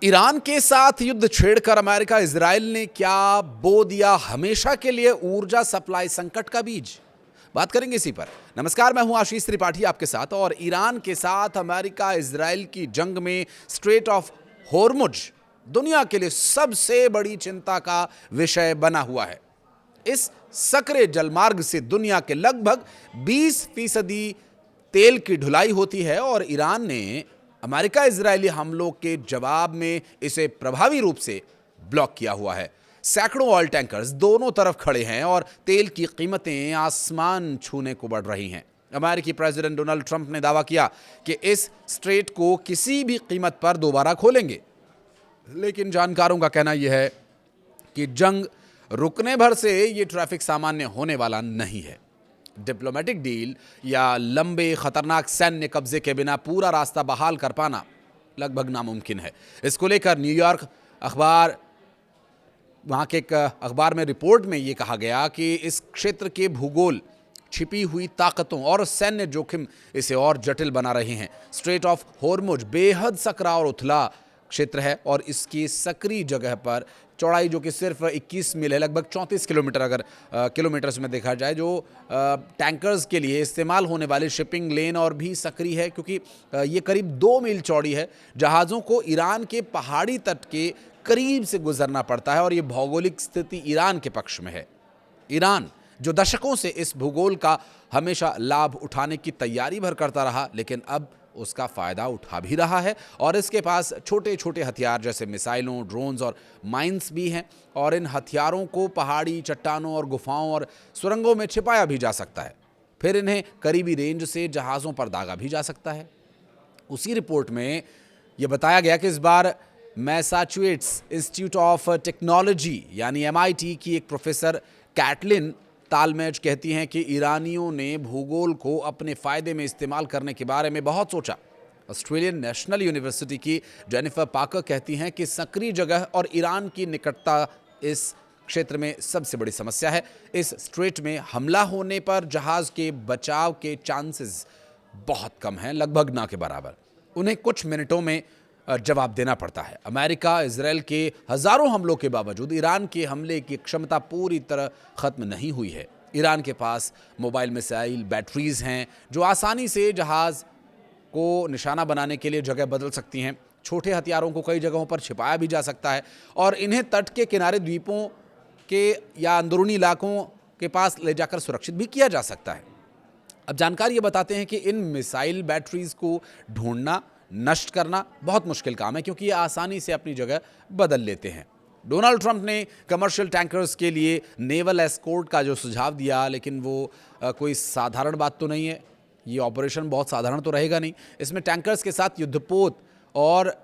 Iran के साथ युद्ध छेड़कर अमेरिका इजराइल ने क्या बो दिया हमेशा के लिए ऊर्जा सप्लाई संकट का बीज। बात करेंगे इसी पर। नमस्कार, मैं हूं आशीष त्रिपाठी आपके साथ। और ईरान के साथ अमेरिका इजराइल की जंग में स्ट्रेट ऑफ होर्मुज दुनिया के लिए सबसे बड़ी चिंता का विषय बना हुआ है। इस सकरे जलमार्ग से दुनिया के लगभग 20% तेल की ढुलाई होती है और ईरान ने अमेरिका इजरायली हमलों के जवाब में इसे प्रभावी रूप से ब्लॉक किया हुआ है। सैकड़ों ऑयल टैंकर्स दोनों तरफ खड़े हैं और तेल की कीमतें आसमान छूने को बढ़ रही हैं। अमेरिकी प्रेसिडेंट डोनाल्ड ट्रंप ने दावा किया कि इस स्ट्रेट को किसी भी कीमत पर दोबारा खोलेंगे, लेकिन जानकारों का कहना यह है कि जंग रुकने भर से ये ट्रैफिक सामान्य होने वाला नहीं है। डिप्लोमेटिक डील या लंबे खतरनाक सैन्य कब्जे के बिना पूरा रास्ता बहाल कर पाना लगभग नामुमकिन है। इसको लेकर न्यूयॉर्क अखबार, वहाँ के एक अखबार में रिपोर्ट में ये कहा गया कि इस क्षेत्र के भूगोल, छिपी हुई ताकतों और सैन्य जोखिम इसे और जटिल बना रहे हैं। स्ट्रेट ऑफ होर्मुज बेहद सकरा और उथला क्षेत्र है और इसकी सकरी जगह पर चौड़ाई जो कि सिर्फ 21 मील है, लगभग 34 किलोमीटर अगर किलोमीटर्स में देखा जाए, जो टैंकर्स के लिए इस्तेमाल होने वाली शिपिंग लेन और भी सकरी है, क्योंकि ये करीब 2 मील चौड़ी है। जहाज़ों को ईरान के पहाड़ी तट के करीब से गुजरना पड़ता है और ये भौगोलिक स्थिति ईरान के पक्ष में है। ईरान जो दशकों से इस भूगोल का हमेशा लाभ उठाने की तैयारी भर करता रहा, लेकिन अब उसका फ़ायदा उठा भी रहा है और इसके पास छोटे छोटे हथियार जैसे मिसाइलों, ड्रोन्स और माइंस भी हैं और इन हथियारों को पहाड़ी चट्टानों और गुफाओं और सुरंगों में छिपाया भी जा सकता है। फिर इन्हें करीबी रेंज से जहाज़ों पर दागा भी जा सकता है। उसी रिपोर्ट में यह बताया गया कि इस बार मैसाचुसेट्स इंस्टीट्यूट ऑफ टेक्नोलॉजी यानी MIT की एक प्रोफेसर कैटलिन तालमेज कहती हैं कि ईरानियों ने भूगोल को अपने फ़ायदे में इस्तेमाल करने के बारे में बहुत सोचा। ऑस्ट्रेलियन नेशनल यूनिवर्सिटी की जेनिफर पाकर कहती हैं कि सक्रिय जगह और ईरान की निकटता इस क्षेत्र में सबसे बड़ी समस्या है। इस स्ट्रेट में हमला होने पर जहाज़ के बचाव के चांसेस बहुत कम हैं, लगभग ना के बराबर। उन्हें कुछ मिनटों में जवाब देना पड़ता है। अमेरिका इजराइल के हज़ारों हमलों के बावजूद ईरान के हमले की क्षमता पूरी तरह ख़त्म नहीं हुई है। ईरान के पास मोबाइल मिसाइल बैटरीज़ हैं जो आसानी से जहाज़ को निशाना बनाने के लिए जगह बदल सकती हैं। छोटे हथियारों को कई जगहों पर छिपाया भी जा सकता है और इन्हें तट के किनारे द्वीपों के या अंदरूनी इलाकों के पास ले जाकर सुरक्षित भी किया जा सकता है। अब जानकार ये बताते हैं कि इन मिसाइल बैटरीज़ को ढूंढना, नष्ट करना बहुत मुश्किल काम है, क्योंकि ये आसानी से अपनी जगह बदल लेते हैं। डोनाल्ड ट्रंप ने कमर्शियल टैंकर्स के लिए नेवल एस्कॉर्ट का जो सुझाव दिया, लेकिन वो कोई साधारण बात तो नहीं है। ये ऑपरेशन बहुत साधारण तो रहेगा नहीं। इसमें टैंकर्स के साथ युद्धपोत और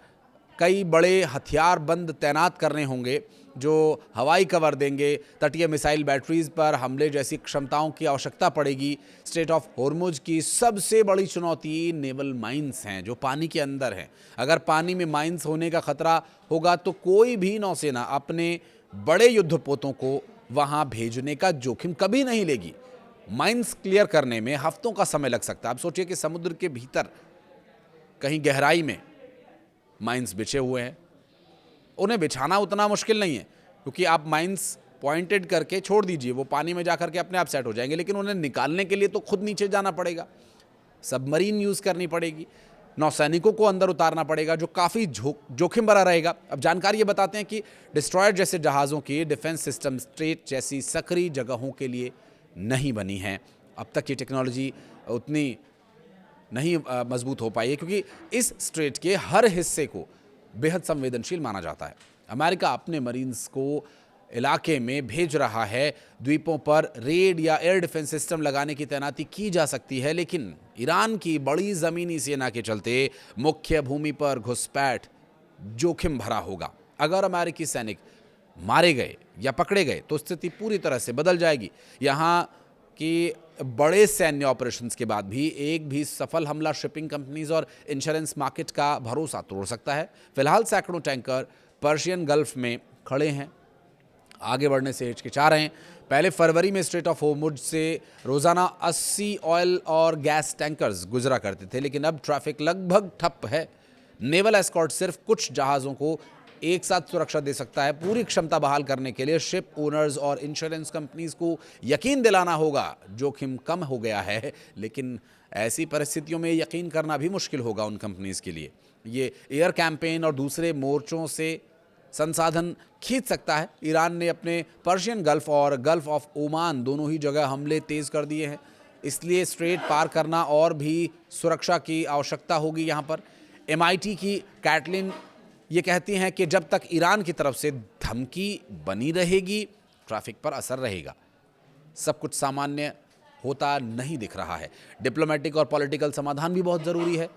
कई बड़े हथियार बंद तैनात करने होंगे जो हवाई कवर देंगे। तटीय मिसाइल बैटरीज पर हमले जैसी क्षमताओं की आवश्यकता पड़ेगी। स्ट्रेट ऑफ होर्मुज की सबसे बड़ी चुनौती नेवल माइंस हैं जो पानी के अंदर हैं। अगर पानी में माइंस होने का खतरा होगा तो कोई भी नौसेना अपने बड़े युद्धपोतों को वहां भेजने का जोखिम कभी नहीं लेगी। माइंस क्लियर करने में हफ्तों का समय लग सकता है। आप सोचिए कि समुद्र के भीतर कहीं गहराई में माइंस बिछे हुए हैं। उन्हें बिछाना उतना मुश्किल नहीं है, क्योंकि आप माइंस पॉइंटेड करके छोड़ दीजिए, वो पानी में जाकर के अपने आप सेट हो जाएंगे। लेकिन उन्हें निकालने के लिए तो खुद नीचे जाना पड़ेगा, सबमरीन यूज़ करनी पड़ेगी, नौसैनिकों को अंदर उतारना पड़ेगा, जो काफ़ी जोखिम भरा रहेगा। अब जानकार ये बताते हैं कि डिस्ट्रॉयर जैसे जहाज़ों की डिफेंस सिस्टम स्ट्रेट जैसी सकरी जगहों के लिए नहीं बनी हैं। अब तक ये टेक्नोलॉजी उतनी नहीं मजबूत हो पाई है, क्योंकि इस स्ट्रेट के हर हिस्से को बेहद संवेदनशील माना जाता है। अमेरिका अपने मरीन्स को इलाके में भेज रहा है। द्वीपों पर रेड या एयर डिफेंस सिस्टम लगाने की तैनाती की जा सकती है, लेकिन ईरान की बड़ी ज़मीनी सेना के चलते मुख्य भूमि पर घुसपैठ जोखिम भरा होगा। अगर अमेरिकी सैनिक मारे गए या पकड़े गए तो स्थिति पूरी तरह से बदल जाएगी। यहाँ कि बड़े सैन्य ऑपरेशंस के बाद भी एक भी सफल हमला शिपिंग कंपनीज और इंश्योरेंस मार्केट का भरोसा तोड़ सकता है। फिलहाल सैकड़ों टैंकर पर्शियन गल्फ में खड़े हैं, आगे बढ़ने से हिचकिचा रहे हैं। पहले फरवरी में स्ट्रेट ऑफ होर्मुज से रोज़ाना 80 ऑयल और गैस टैंकर्स गुजरा करते थे, लेकिन अब ट्रैफिक लगभग ठप है। नेवल एस्कॉर्ट सिर्फ कुछ जहाज़ों को एक साथ सुरक्षा दे सकता है। पूरी क्षमता बहाल करने के लिए शिप ओनर्स और इंश्योरेंस कंपनीज को यकीन दिलाना होगा। जोखिम कम हो गया है, लेकिन ऐसी परिस्थितियों में यकीन करना भी मुश्किल होगा उन कंपनीज के लिए। ये एयर कैंपेन और दूसरे मोर्चों से संसाधन खींच सकता है। ईरान ने अपने पर्शियन गल्फ और गल्फ ऑफ ओमान दोनों ही जगह हमले तेज कर दिए हैं, इसलिए स्ट्रेट पार करना और भी सुरक्षा की आवश्यकता होगी। यहाँ पर MIT की कैटलिन ये कहती हैं कि जब तक ईरान की तरफ से धमकी बनी रहेगी, ट्रैफिक पर असर रहेगा। सब कुछ सामान्य होता नहीं दिख रहा है। डिप्लोमेटिक और पॉलिटिकल समाधान भी बहुत ज़रूरी है।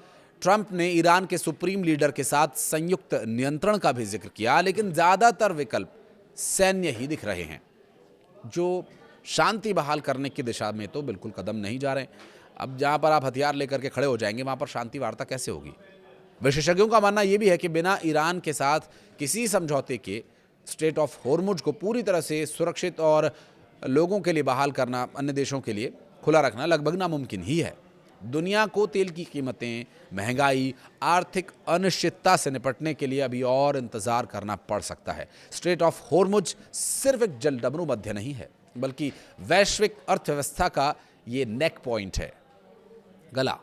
ट्रंप ने ईरान के सुप्रीम लीडर के साथ संयुक्त नियंत्रण का भी जिक्र किया, लेकिन ज़्यादातर विकल्प सैन्य ही दिख रहे हैं, जो शांति बहाल करने की दिशा में तो बिल्कुल कदम नहीं जा रहे। अब जहाँ पर आप हथियार लेकर के खड़े हो जाएंगे, वहाँ पर शांति वार्ता कैसे होगी? विशेषज्ञों का मानना यह भी है कि बिना ईरान के साथ किसी समझौते के स्ट्रेट ऑफ होर्मुज को पूरी तरह से सुरक्षित और लोगों के लिए बहाल करना, अन्य देशों के लिए खुला रखना लगभग नामुमकिन ही है। दुनिया को तेल की कीमतें, महंगाई, आर्थिक अनिश्चितता से निपटने के लिए अभी और इंतजार करना पड़ सकता है। स्ट्रेट ऑफ होर्मुज सिर्फ एक जलडमरू मध्य नहीं है, बल्कि वैश्विक अर्थव्यवस्था का ये नेक पॉइंट है, गला।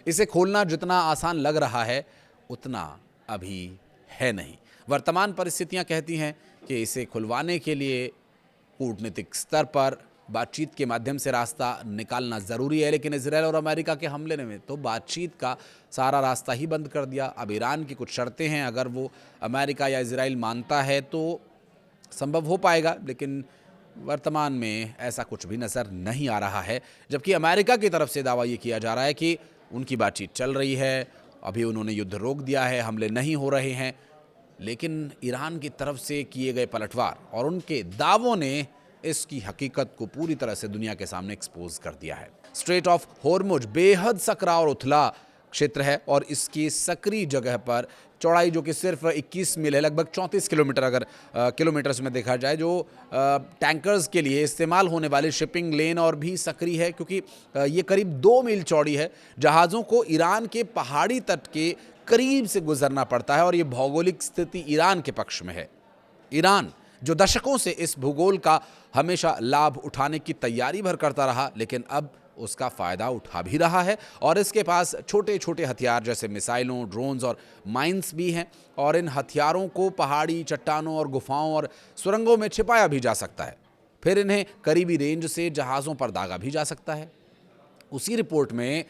इसे खोलना जितना आसान लग रहा है, उतना अभी है नहीं। वर्तमान परिस्थितियां कहती हैं कि इसे खुलवाने के लिए कूटनीतिक स्तर पर बातचीत के माध्यम से रास्ता निकालना ज़रूरी है, लेकिन इजरायल और अमेरिका के हमले ने तो बातचीत का सारा रास्ता ही बंद कर दिया। अब ईरान की कुछ शर्तें हैं, अगर वो अमेरिका या इजरायल मानता है तो संभव हो पाएगा, लेकिन वर्तमान में ऐसा कुछ भी नज़र नहीं आ रहा है। जबकि अमेरिका की तरफ से दावा ये किया जा रहा है कि उनकी बातचीत चल रही है, अभी उन्होंने युद्ध रोक दिया है, हमले नहीं हो रहे हैं। लेकिन ईरान की तरफ से किए गए पलटवार और उनके दावों ने इसकी हकीकत को पूरी तरह से दुनिया के सामने एक्सपोज कर दिया है। स्ट्रेट ऑफ होर्मुज बेहद सकरा और उथला क्षेत्र है और इसकी सक्रिय जगह पर चौड़ाई जो कि सिर्फ 21 मील है, लगभग 34 किलोमीटर अगर किलोमीटर्स में देखा जाए, जो टैंकर्स के लिए इस्तेमाल होने वाली शिपिंग लेन और भी सक्रिय है, क्योंकि ये करीब 2 मील चौड़ी है। जहाज़ों को ईरान के पहाड़ी तट के करीब से गुजरना पड़ता है और ये भौगोलिक स्थिति ईरान के पक्ष में है। ईरान जो दशकों से इस भूगोल का हमेशा लाभ उठाने की तैयारी भर करता रहा, लेकिन अब उसका फ़ायदा उठा भी रहा है और इसके पास छोटे छोटे हथियार जैसे मिसाइलों, ड्रोन्स और माइंस भी हैं, और इन हथियारों को पहाड़ी चट्टानों और गुफाओं और सुरंगों में छिपाया भी जा सकता है। फिर इन्हें करीबी रेंज से जहाज़ों पर दागा भी जा सकता है। उसी रिपोर्ट में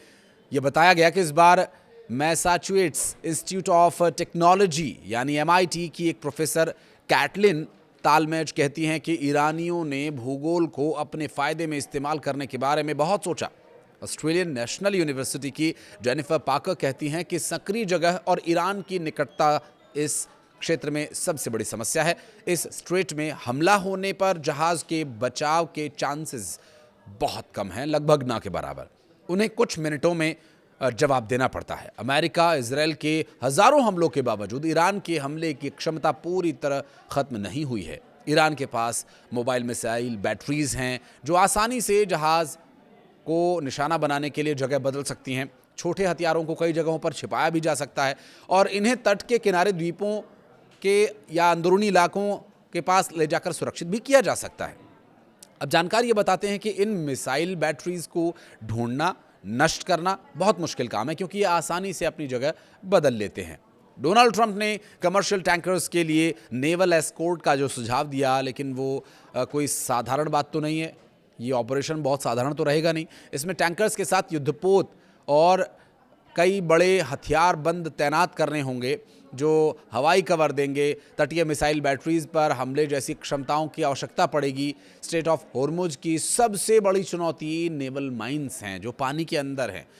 यह बताया गया कि इस बार मैसाचुसेट्स इंस्टीट्यूट ऑफ टेक्नोलॉजी यानी MIT की एक प्रोफेसर कैटलिन तालमेज कहती हैं कि ईरानियों ने भूगोल को अपने फ़ायदे में इस्तेमाल करने के बारे में बहुत सोचा। ऑस्ट्रेलियन नेशनल यूनिवर्सिटी की जेनिफर पाकर कहती हैं कि सक्रिय जगह और ईरान की निकटता इस क्षेत्र में सबसे बड़ी समस्या है। इस स्ट्रेट में हमला होने पर जहाज़ के बचाव के चांसेस बहुत कम हैं, लगभग ना के बराबर। उन्हें कुछ मिनटों में जवाब देना पड़ता है। अमेरिका, इजरायल के हज़ारों हमलों के बावजूद ईरान के हमले की क्षमता पूरी तरह ख़त्म नहीं हुई है। ईरान के पास मोबाइल मिसाइल बैटरीज़ हैं जो आसानी से जहाज़ को निशाना बनाने के लिए जगह बदल सकती हैं। छोटे हथियारों को कई जगहों पर छिपाया भी जा सकता है और इन्हें तट के किनारे द्वीपों के या अंदरूनी इलाकों के पास ले जाकर सुरक्षित भी किया जा सकता है। अब जानकार ये बताते हैं कि इन मिसाइल बैटरीज़ को ढूंढना, नष्ट करना बहुत मुश्किल काम है, क्योंकि ये आसानी से अपनी जगह बदल लेते हैं। डोनाल्ड ट्रंप ने कमर्शियल टैंकर्स के लिए नेवल एस्कॉर्ट का जो सुझाव दिया, लेकिन वो कोई साधारण बात तो नहीं है। ये ऑपरेशन बहुत साधारण तो रहेगा नहीं। इसमें टैंकर्स के साथ युद्धपोत और कई बड़े हथियार बंद तैनात करने होंगे जो हवाई कवर देंगे। तटीय मिसाइल बैटरीज पर हमले जैसी क्षमताओं की आवश्यकता पड़ेगी। स्ट्रेट ऑफ होर्मुज की सबसे बड़ी चुनौती नेवल माइंस हैं जो पानी के अंदर हैं।